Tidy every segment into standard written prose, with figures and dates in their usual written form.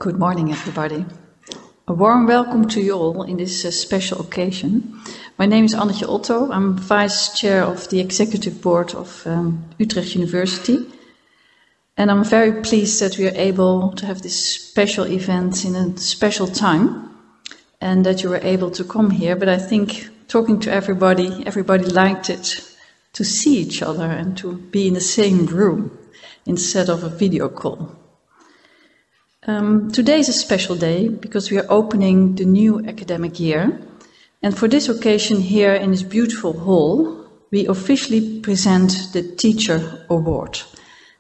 Good morning, everybody. A warm welcome to you all in this special occasion. My name is Annetje Otto. I'm Vice Chair of the Executive Board of Utrecht University. And I'm very pleased that we are able to have this special event in a special time and that you were able to come here. But I think talking to everybody liked it to see each other and to be in the same room instead of a video call. Today is a special day because we are opening the new academic year. And for this occasion here in this beautiful hall, we officially present the Teacher Award.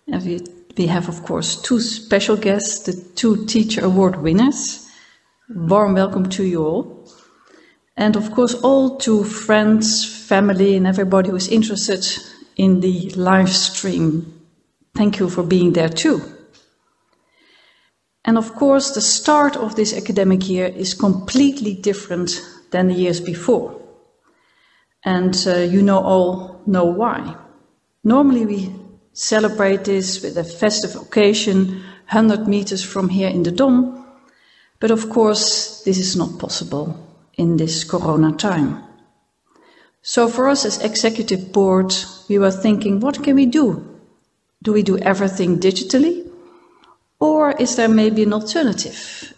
And we have, of course, two special guests, the two Teacher Award winners. Warm welcome to you all. And of course, all to friends, family, and everybody who is interested in the live stream. Thank you for being there too. And of course, the start of this academic year is completely different than the years before. And you all know why. Normally we celebrate this with a festive occasion, 100 meters from here in the Dom. But of course, this is not possible in this corona time. So for us as executive board, we were thinking, what can we do? Do we do everything digitally? Or is there maybe an alternative?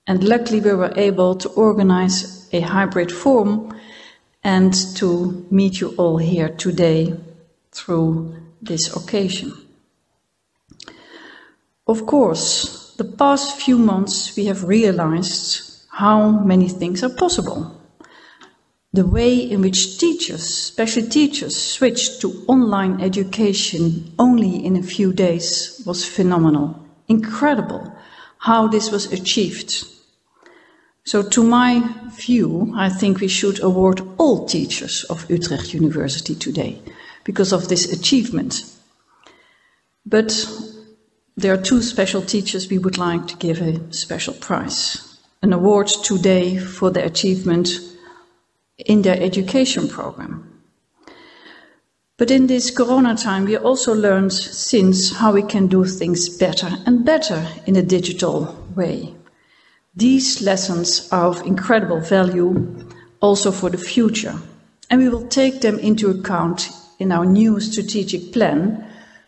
And luckily we were able to organize a hybrid form and to meet you all here today through this occasion. Of course, the past few months we have realized how many things are possible. The way in which teachers, especially teachers, switched to online education only in a few days was phenomenal. Incredible how this was achieved. So to my view, I think we should award all teachers of Utrecht University today because of this achievement. But there are two special teachers we would like to give a special prize. An award today for their achievement in their education program. But in this corona time, we also learned since how we can do things better and better in a digital way. These lessons are of incredible value also for the future. And we will take them into account in our new strategic plan,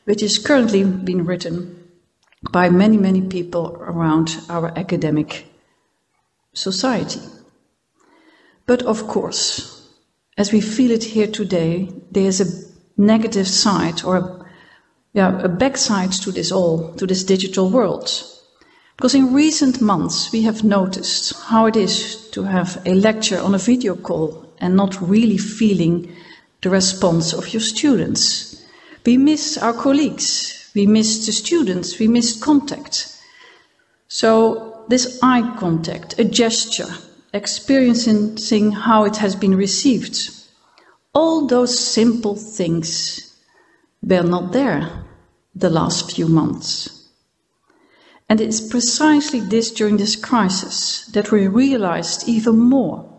which is currently being written by many, many people around our academic society. But of course, as we feel it here today, there's a negative side or a backside to this all, to this digital world. Because in recent months we have noticed how it is to have a lecture on a video call and not really feeling the response of your students. We miss our colleagues, we miss the students, we miss contact. So this eye contact, a gesture, experiencing how it has been received, all those simple things were not there the last few months. And it's precisely during this crisis that we realized even more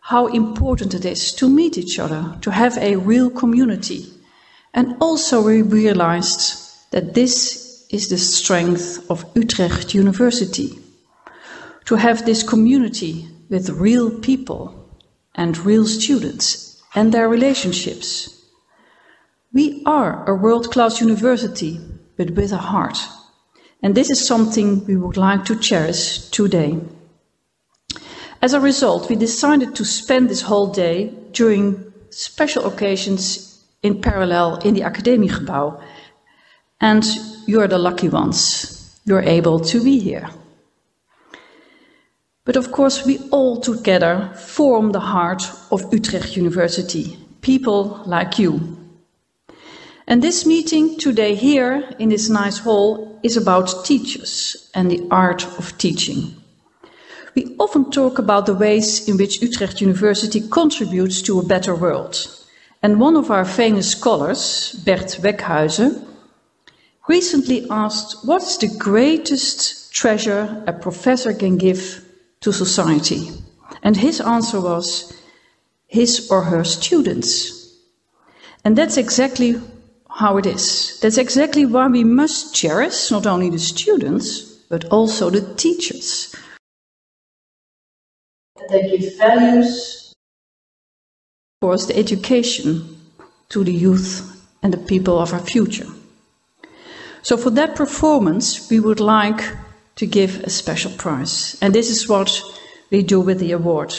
how important it is to meet each other, to have a real community. And also we realized that this is the strength of Utrecht University, to have this community with real people and real students and their relationships. We are a world-class university, but with a heart. And this is something we would like to cherish today. As a result, we decided to spend this whole day during special occasions in parallel in the Academiegebouw. And you are the lucky ones. You're able to be here. But of course, we all together form the heart of Utrecht University, people like you. And this meeting today here in this nice hall is about teachers and the art of teaching. We often talk about the ways in which Utrecht University contributes to a better world. And one of our famous scholars, Bert Weckhuizen, recently asked, what is the greatest treasure a professor can give to society? And his answer was, his or her students. And that's exactly how it is. That's exactly why we must cherish not only the students, but also the teachers. They give values, of course, the education to the youth and the people of our future. So for that performance, we would like to give a special prize. And this is what we do with the award.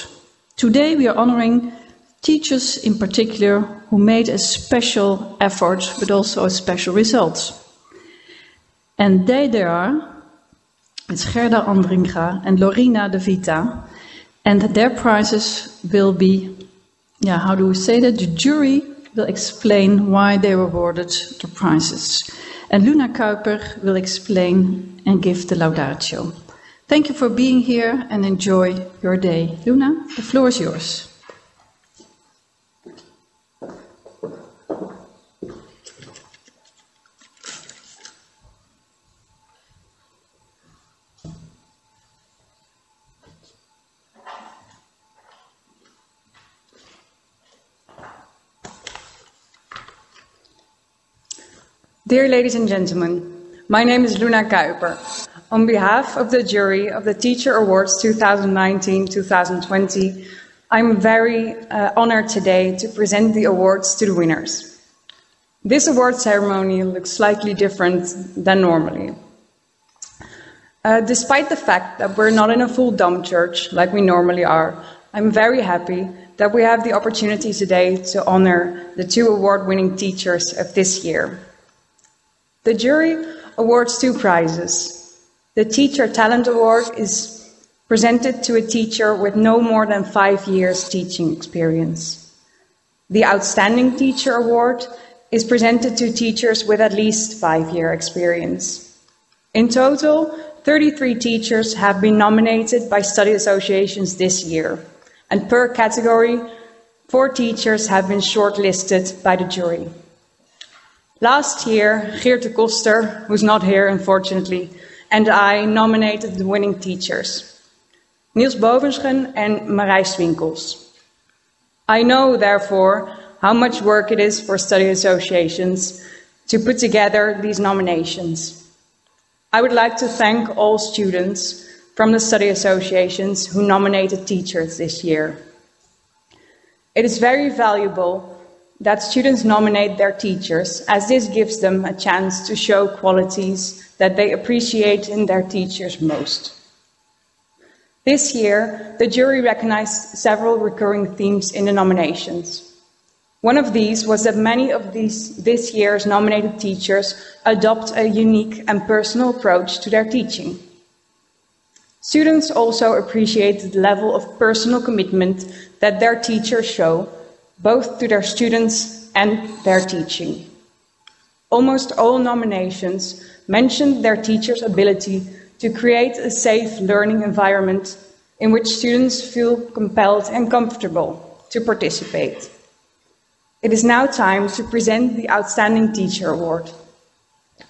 Today we are honoring teachers in particular who made a special effort, but also a special result. And they are, it's Gerda Andringa and Lorena De Vita, and their prizes will be, how do we say that? The jury will explain why they were awarded the prizes. And Luna Kuiper will explain and give the laudatio. Thank you for being here and enjoy your day. Luna, the floor is yours. Dear ladies and gentlemen, my name is Luna Kuiper. On behalf of the jury of the Teacher Awards 2019-2020, I'm very honored today to present the awards to the winners. This award ceremony looks slightly different than normally. Despite the fact that we're not in a full dome church like we normally are, I'm very happy that we have the opportunity today to honor the 2 award-winning teachers of this year. The jury awards 2 prizes. The Teacher Talent Award is presented to a teacher with no more than 5 years teaching experience. The Outstanding Teacher Award is presented to teachers with at least 5-year experience. In total, 33 teachers have been nominated by study associations this year, and per category, 4 teachers have been shortlisted by the jury. Last year, Geert Koster, who's not here unfortunately, and I nominated the winning teachers, Niels Bovenschen and Marijs Winkels. I know, therefore, how much work it is for study associations to put together these nominations. I would like to thank all students from the study associations who nominated teachers this year. It is very valuable that students nominate their teachers, as this gives them a chance to show qualities that they appreciate in their teachers most. This year, the jury recognized several recurring themes in the nominations. One of these was that many of this year's nominated teachers adopt a unique and personal approach to their teaching. Students also appreciate the level of personal commitment that their teachers show, both to their students and their teaching. Almost all nominations mentioned their teachers' ability to create a safe learning environment in which students feel compelled and comfortable to participate. It is now time to present the Outstanding Teacher Award.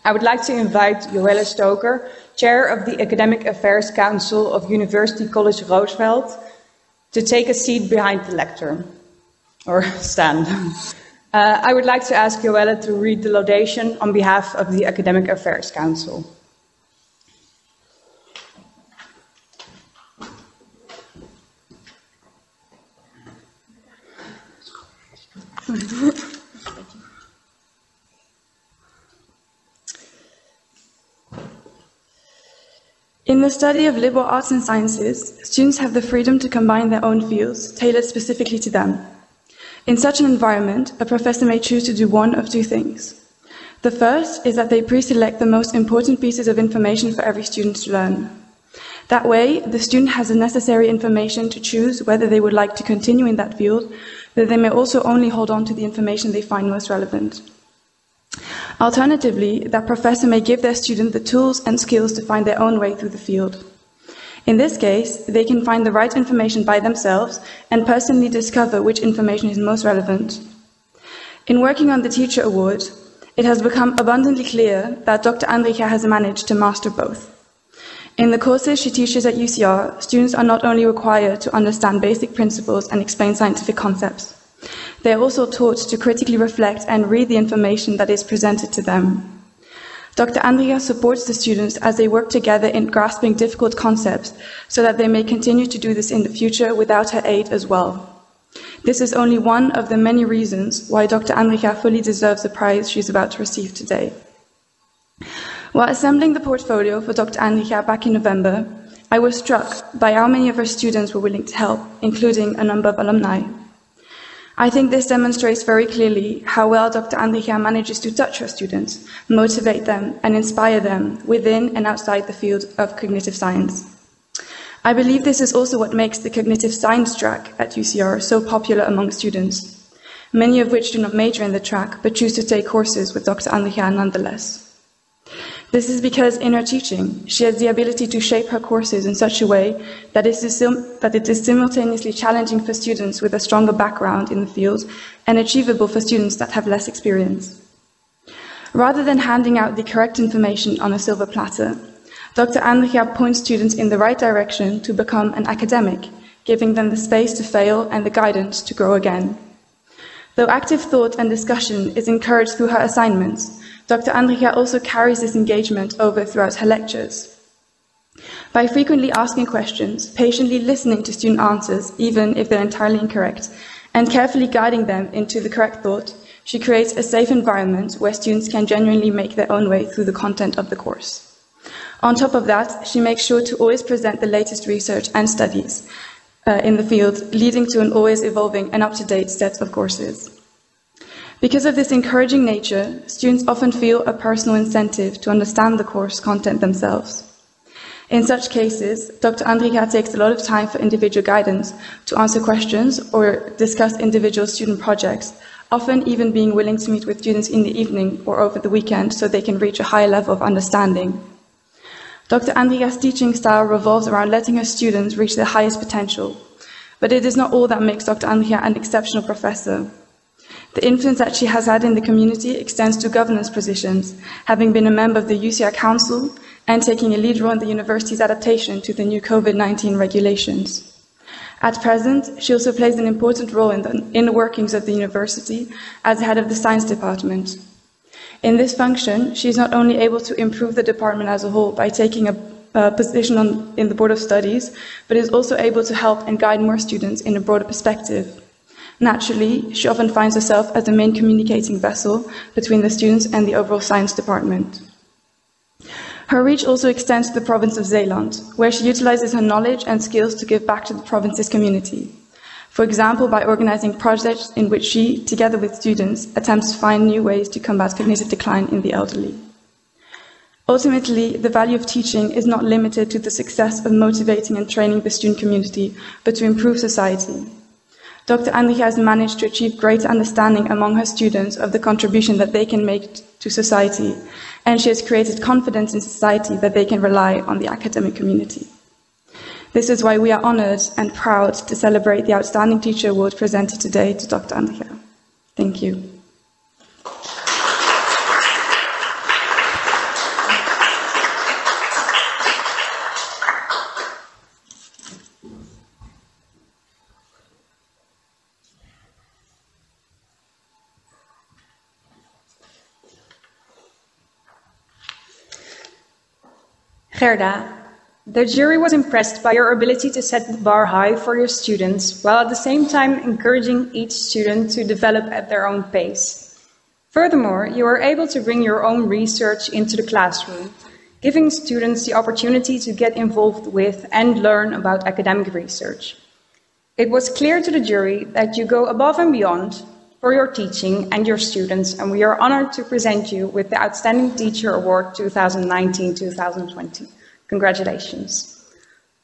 I would like to invite Joelle Stoker, Chair of the Academic Affairs Council of University College Roosevelt, to take a seat behind the lectern. Or stand. I would like to ask Joelle to read the laudation on behalf of the Academic Affairs Council. In the study of liberal arts and sciences, students have the freedom to combine their own fields, tailored specifically to them. In such an environment, a professor may choose to do one of 2 things. The first is that they pre-select the most important pieces of information for every student to learn. That way, the student has the necessary information to choose whether they would like to continue in that field, but they may also only hold on to the information they find most relevant. Alternatively, that professor may give their student the tools and skills to find their own way through the field. In this case, they can find the right information by themselves and personally discover which information is most relevant. In working on the Teacher Award, it has become abundantly clear that Dr. Andringa has managed to master both. In the courses she teaches at UCR, students are not only required to understand basic principles and explain scientific concepts, they are also taught to critically reflect and read the information that is presented to them. Dr. Andringa supports the students as they work together in grasping difficult concepts so that they may continue to do this in the future without her aid as well. This is only one of the many reasons why Dr. Andringa fully deserves the prize she is about to receive today. While assembling the portfolio for Dr. Andringa back in November, I was struck by how many of her students were willing to help, including a number of alumni. I think this demonstrates very clearly how well Dr. Andringa manages to touch her students, motivate them, and inspire them within and outside the field of cognitive science. I believe this is also what makes the cognitive science track at UCR so popular among students, many of which do not major in the track but choose to take courses with Dr. Andringa nonetheless. This is because in her teaching, she has the ability to shape her courses in such a way that it is simultaneously challenging for students with a stronger background in the field and achievable for students that have less experience. Rather than handing out the correct information on a silver platter, Dr. Andringa points students in the right direction to become an academic, giving them the space to fail and the guidance to grow again. Though active thought and discussion is encouraged through her assignments, Dr. Andringa also carries this engagement over throughout her lectures. By frequently asking questions, patiently listening to student answers, even if they're entirely incorrect, and carefully guiding them into the correct thought, she creates a safe environment where students can genuinely make their own way through the content of the course. On top of that, she makes sure to always present the latest research and studies in the field, leading to an always evolving and up-to-date set of courses. Because of this encouraging nature, students often feel a personal incentive to understand the course content themselves. In such cases, Dr. Andringa takes a lot of time for individual guidance to answer questions or discuss individual student projects, often even being willing to meet with students in the evening or over the weekend so they can reach a higher level of understanding. Dr. Andringa's teaching style revolves around letting her students reach their highest potential, but it is not all that makes Dr. Andringa an exceptional professor. The influence that she has had in the community extends to governance positions, having been a member of the UCR Council and taking a lead role in the university's adaptation to the new COVID-19 regulations. At present, she also plays an important role in the inner workings of the university as head of the science department. In this function, she is not only able to improve the department as a whole by taking a position in the Board of Studies, but is also able to help and guide more students in a broader perspective. Naturally, she often finds herself as the main communicating vessel between the students and the overall science department. Her reach also extends to the province of Zeeland, where she utilizes her knowledge and skills to give back to the province's community. For example, by organizing projects in which she, together with students, attempts to find new ways to combat cognitive decline in the elderly. Ultimately, the value of teaching is not limited to the success of motivating and training the student community, but to improve society. Dr. Andringa has managed to achieve greater understanding among her students of the contribution that they can make to society, and she has created confidence in society that they can rely on the academic community. This is why we are honored and proud to celebrate the Outstanding Teacher Award presented today to Dr. Andringa. Thank you. Gerda, the jury was impressed by your ability to set the bar high for your students, while at the same time encouraging each student to develop at their own pace. Furthermore, you were able to bring your own research into the classroom, giving students the opportunity to get involved with and learn about academic research. It was clear to the jury that you go above and beyond for your teaching and your students, and we are honored to present you with the Outstanding Teacher Award 2019-2020. Congratulations.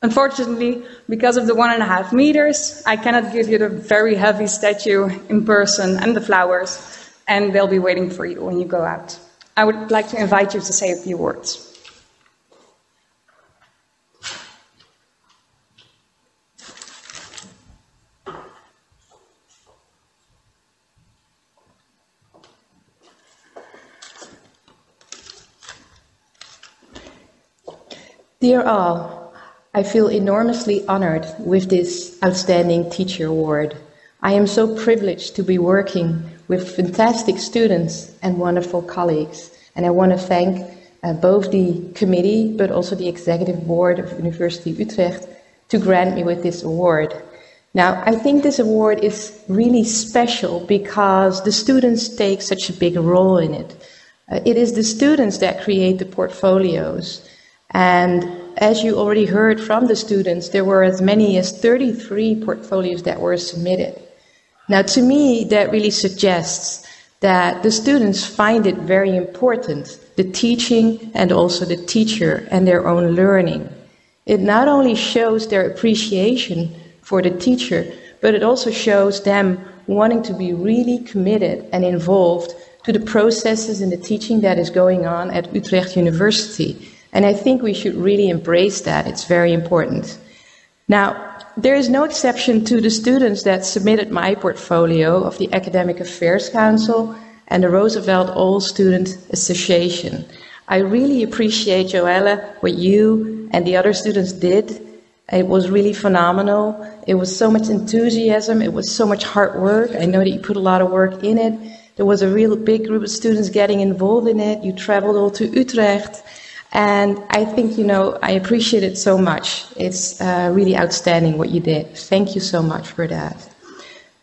Unfortunately, because of the 1.5 meters, I cannot give you the very heavy statue in person and the flowers, and they'll be waiting for you when you go out. I would like to invite you to say a few words. Dear all, I feel enormously honored with this Outstanding Teacher Award. I am so privileged to be working with fantastic students and wonderful colleagues. And I want to thank both the committee, but also the Executive Board of University Utrecht to grant me with this award. Now, I think this award is really special because the students take such a big role in it. It is the students that create the portfolios. And as you already heard from the students, there were as many as 33 portfolios that were submitted. Now, to me, that really suggests that the students find it very important, the teaching and also the teacher and their own learning. It not only shows their appreciation for the teacher, but it also shows them wanting to be really committed and involved to the processes and the teaching that is going on at Utrecht University. And I think we should really embrace that. It's very important. Now, there is no exception to the students that submitted my portfolio of the Academic Affairs Council and the Roosevelt All Student Association. I really appreciate, Joelle, what you and the other students did. It was really phenomenal. It was so much enthusiasm. It was so much hard work. I know that you put a lot of work in it. There was a real big group of students getting involved in it. You traveled all to Utrecht. And I think, I appreciate it so much. It's really outstanding what you did. Thank you so much for that.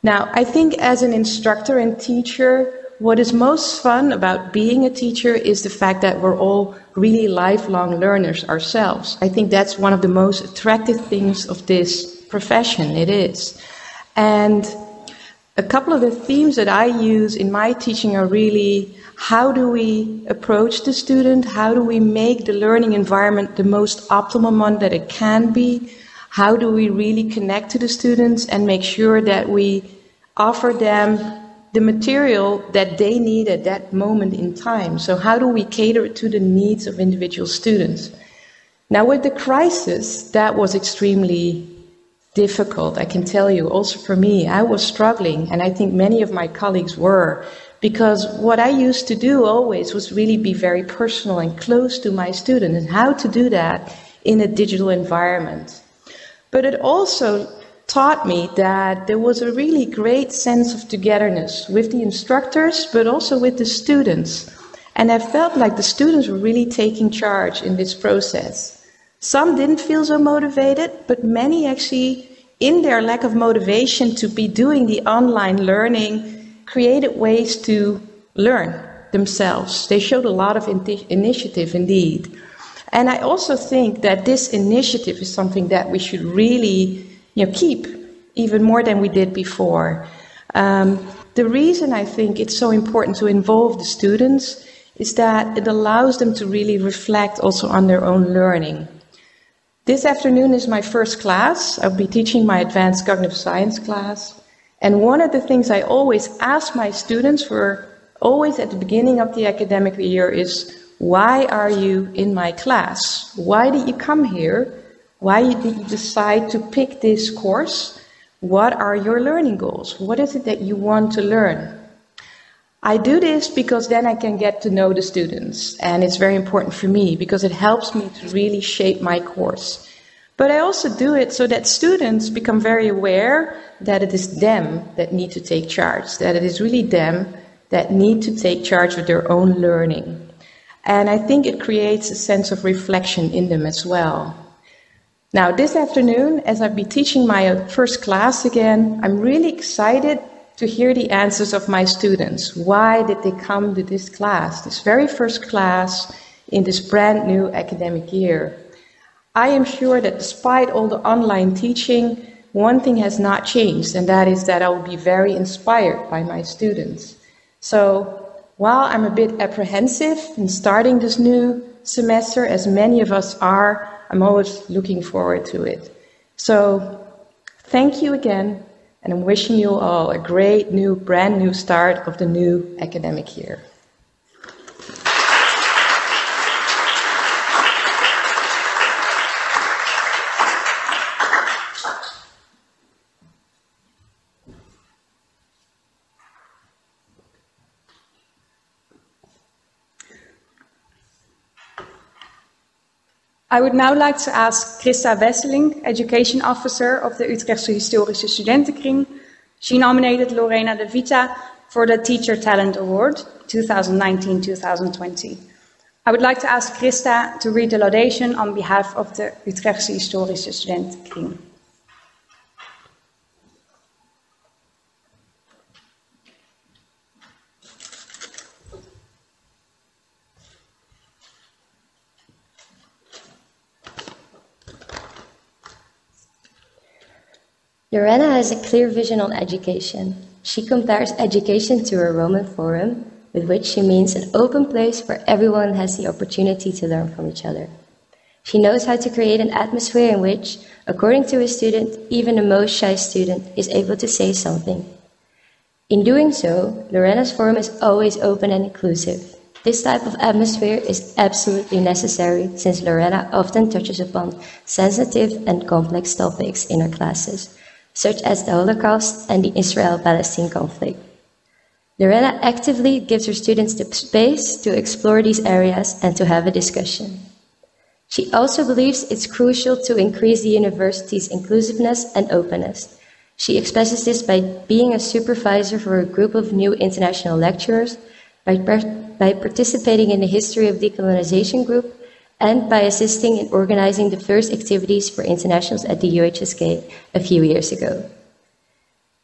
Now, I think as an instructor and teacher, what is most fun about being a teacher is the fact that we're all really lifelong learners ourselves. I think that's one of the most attractive things of this profession. It is. And a couple of the themes that I use in my teaching are really: how do we approach the student? How do we make the learning environment the most optimum one that it can be? How do we really connect to the students and make sure that we offer them the material that they need at that moment in time? So how do we cater to the needs of individual students? Now, with the crisis, that was extremely difficult, I can tell you. Also for me, I was struggling, and I think many of my colleagues were. Because what I used to do always was really be very personal and close to my student, and how to do that in a digital environment. But it also taught me that there was a really great sense of togetherness with the instructors, but also with the students. And I felt like the students were really taking charge in this process. Some didn't feel so motivated, but many actually, in their lack of motivation to be doing the online learning, created ways to learn themselves. They showed a lot of initiative indeed. And I also think that this initiative is something that we should really keep even more than we did before. The reason I think it's so important to involve the students is that it allows them to really reflect also on their own learning. This afternoon is my first class. I'll be teaching my advanced cognitive science class. And one of the things I always ask my students for, always at the beginning of the academic year, is, why are you in my class? Why did you come here? Why did you decide to pick this course? What are your learning goals? What is it that you want to learn? I do this because then I can get to know the students, and it's very important for me because it helps me to really shape my course. But I also do it so that students become very aware that it is them that need to take charge, that it is really them that need to take charge of their own learning. And I think it creates a sense of reflection in them as well. Now, this afternoon, as I'll be teaching my first class again, I'm really excited to hear the answers of my students. Why did they come to this class, this very first class in this brand new academic year? I am sure that despite all the online teaching, one thing has not changed, and that is that I will be very inspired by my students. So while I'm a bit apprehensive in starting this new semester, as many of us are, I'm always looking forward to it. So thank you again, and I'm wishing you all a great brand new start of the new academic year. I would now like to ask Christa Wesseling, Education Officer of the Utrechtse Historische Studentenkring. She nominated Lorena De Vita for the Teacher Talent Award 2019-2020. I would like to ask Christa to read the laudation on behalf of the Utrechtse Historische Studentenkring. Lorena has a clear vision on education. She compares education to a Roman forum, with which she means an open place where everyone has the opportunity to learn from each other. She knows how to create an atmosphere in which, according to a student, even the most shy student is able to say something. In doing so, Lorena's forum is always open and inclusive. This type of atmosphere is absolutely necessary since Lorena often touches upon sensitive and complex topics in her classes, such as the Holocaust and the Israel-Palestine conflict. Lorena actively gives her students the space to explore these areas and to have a discussion. She also believes it's crucial to increase the university's inclusiveness and openness. She expresses this by being a supervisor for a group of new international lecturers, by participating in the History of Decolonization group, and by assisting in organizing the first activities for internationals at the UHSK a few years ago.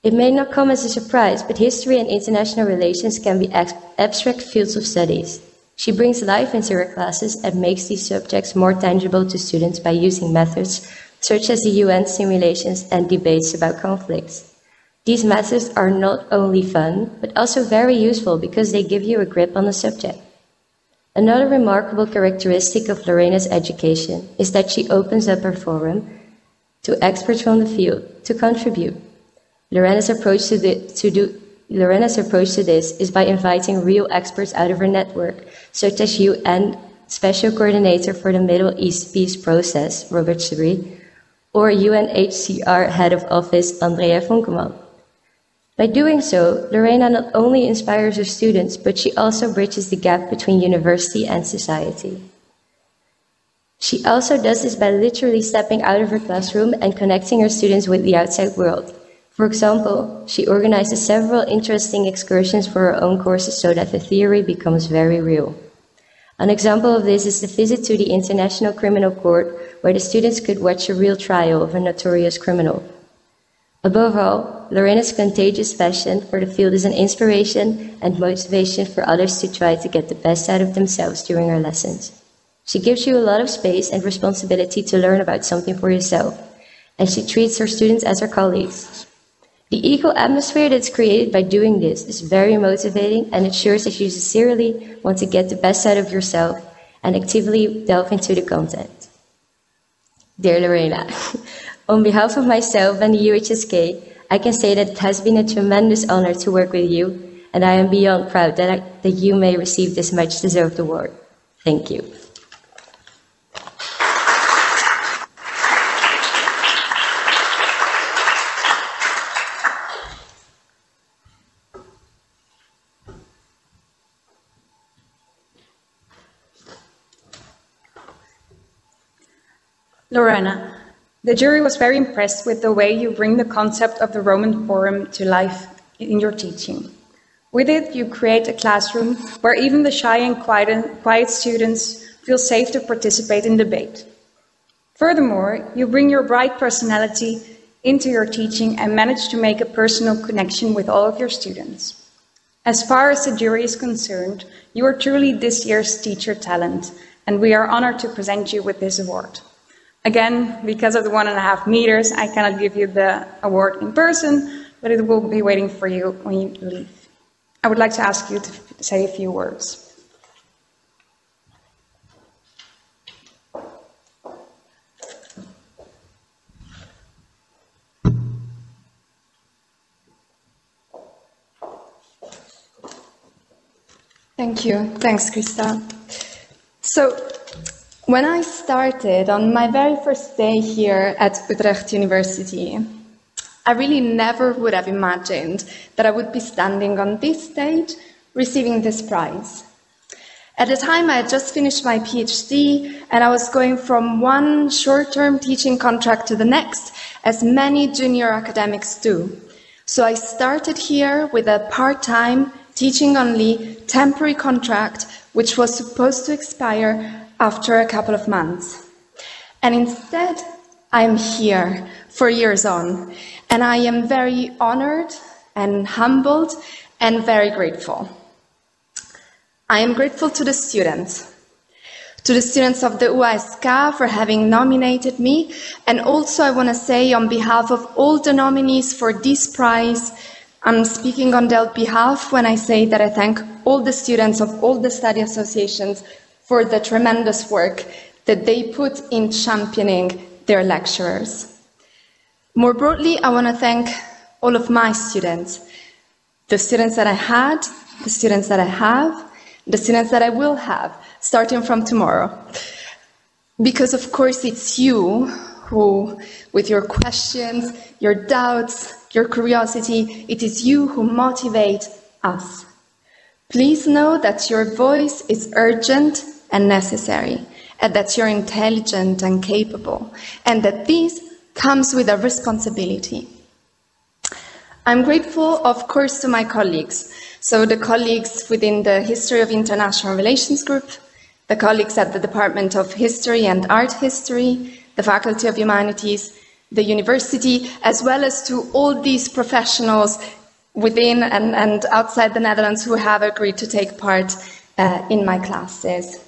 It may not come as a surprise, but history and international relations can be abstract fields of studies. She brings life into her classes and makes these subjects more tangible to students by using methods such as the UN simulations and debates about conflicts. These methods are not only fun, but also very useful because they give you a grip on the subject. Another remarkable characteristic of Lorena's education is that she opens up her forum to experts from the field to contribute. Lorena's approach to this is by inviting real experts out of her network, such as UN Special Coordinator for the Middle East Peace Process, Robert Sabri, or UNHCR Head of Office, Andrea Vonkeman. By doing so, Lorena not only inspires her students, but she also bridges the gap between university and society. She also does this by literally stepping out of her classroom and connecting her students with the outside world. For example, she organizes several interesting excursions for her own courses so that the theory becomes very real. An example of this is the visit to the International Criminal Court, where the students could watch a real trial of a notorious criminal. Above all, Lorena's contagious passion for the field is an inspiration and motivation for others to try to get the best out of themselves during her lessons. She gives you a lot of space and responsibility to learn about something for yourself, and she treats her students as her colleagues. The equal atmosphere that's created by doing this is very motivating and ensures that you sincerely want to get the best out of yourself and actively delve into the content. Dear Lorena, on behalf of myself and the UHSK, I can say that it has been a tremendous honor to work with you, and I am beyond proud that you may receive this much-deserved award. Thank you. Lorena, the jury was very impressed with the way you bring the concept of the Roman Forum to life in your teaching. With it, you create a classroom where even the shy and quiet students feel safe to participate in debate. Furthermore, you bring your bright personality into your teaching and manage to make a personal connection with all of your students. As far as the jury is concerned, you are truly this year's teacher talent, and we are honored to present you with this award. Again, because of the 1.5 meters, I cannot give you the award in person, but it will be waiting for you when you leave. I would like to ask you to say a few words. Thank you. Thanks, Christa. So, when I started on my very first day here at Utrecht University, I really never would have imagined that I would be standing on this stage receiving this prize. At the time, I had just finished my PhD, and I was going from one short-term teaching contract to the next, as many junior academics do. So I started here with a part-time, teaching-only, temporary contract, which was supposed to expire after a couple of months. And instead, I'm here 4 years on, and I am very honored and humbled and very grateful. I am grateful to the students of the UASK for having nominated me, and also I want to say on behalf of all the nominees for this prize, I'm speaking on their behalf when I say that I thank all the students of all the study associations for the tremendous work that they put in championing their lecturers. More broadly, I want to thank all of my students, the students that I had, the students that I have, the students that I will have, starting from tomorrow. Because, of course, it's you who, with your questions, your doubts, your curiosity, it is you who motivate us. Please know that your voice is urgent and necessary, and that you're intelligent and capable, and that this comes with a responsibility. I'm grateful, of course, to my colleagues. So the colleagues within the History of International Relations group, the colleagues at the Department of History and Art History, the Faculty of Humanities, the university, as well as to all these professionals within and outside the Netherlands who have agreed to take part in my classes.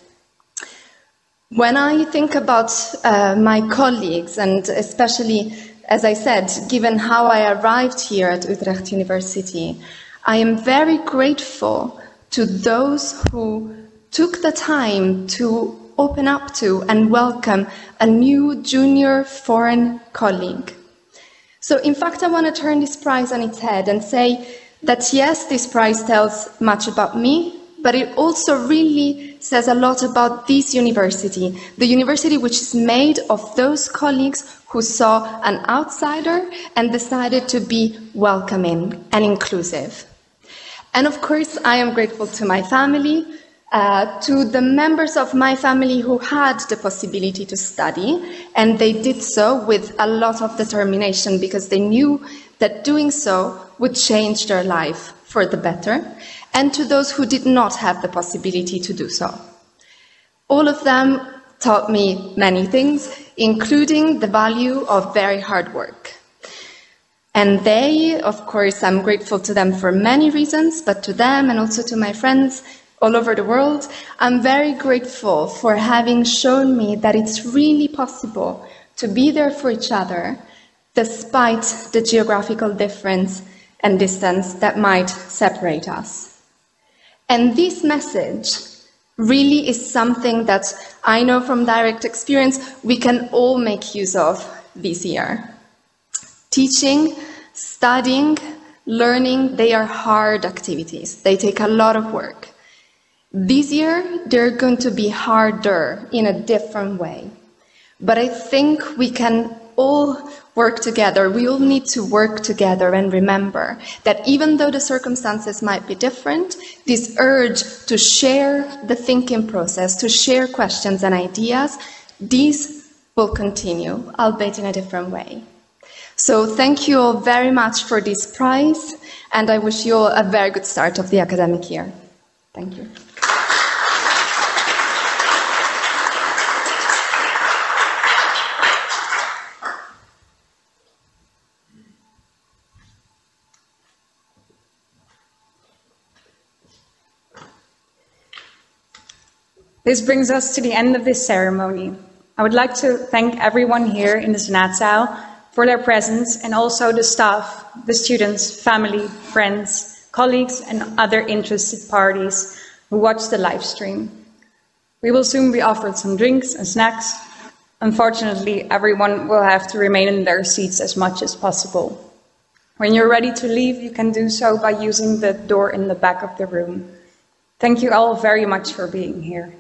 When I think about my colleagues, and especially, as I said, given how I arrived here at Utrecht University, I am very grateful to those who took the time to open up to and welcome a new junior foreign colleague. So, in fact, I want to turn this prize on its head and say that, yes, this prize tells much about me, but it also really says a lot about this university, the university which is made of those colleagues who saw an outsider and decided to be welcoming and inclusive. And of course, I am grateful to my family, to the members of my family who had the possibility to study, and they did so with a lot of determination because they knew that doing so would change their life for the better, and to those who did not have the possibility to do so. All of them taught me many things, including the value of very hard work. And they, of course, I'm grateful to them for many reasons, but to them and also to my friends all over the world, I'm very grateful for having shown me that it's really possible to be there for each other despite the geographical difference and distance that might separate us. And this message really is something that I know from direct experience we can all make use of this year. Teaching, studying, learning, they are hard activities. They take a lot of work. This year, they're going to be harder in a different way. But I think we can all work together. We all need to work together and remember that even though the circumstances might be different, this urge to share the thinking process, to share questions and ideas, this will continue, albeit in a different way. So thank you all very much for this prize, and I wish you all a very good start of the academic year. Thank you. This brings us to the end of this ceremony. I would like to thank everyone here in the Senaatzaal for their presence, and also the staff, the students, family, friends, colleagues, and other interested parties who watched the live stream. We will soon be offered some drinks and snacks. Unfortunately, everyone will have to remain in their seats as much as possible. When you're ready to leave, you can do so by using the door in the back of the room. Thank you all very much for being here.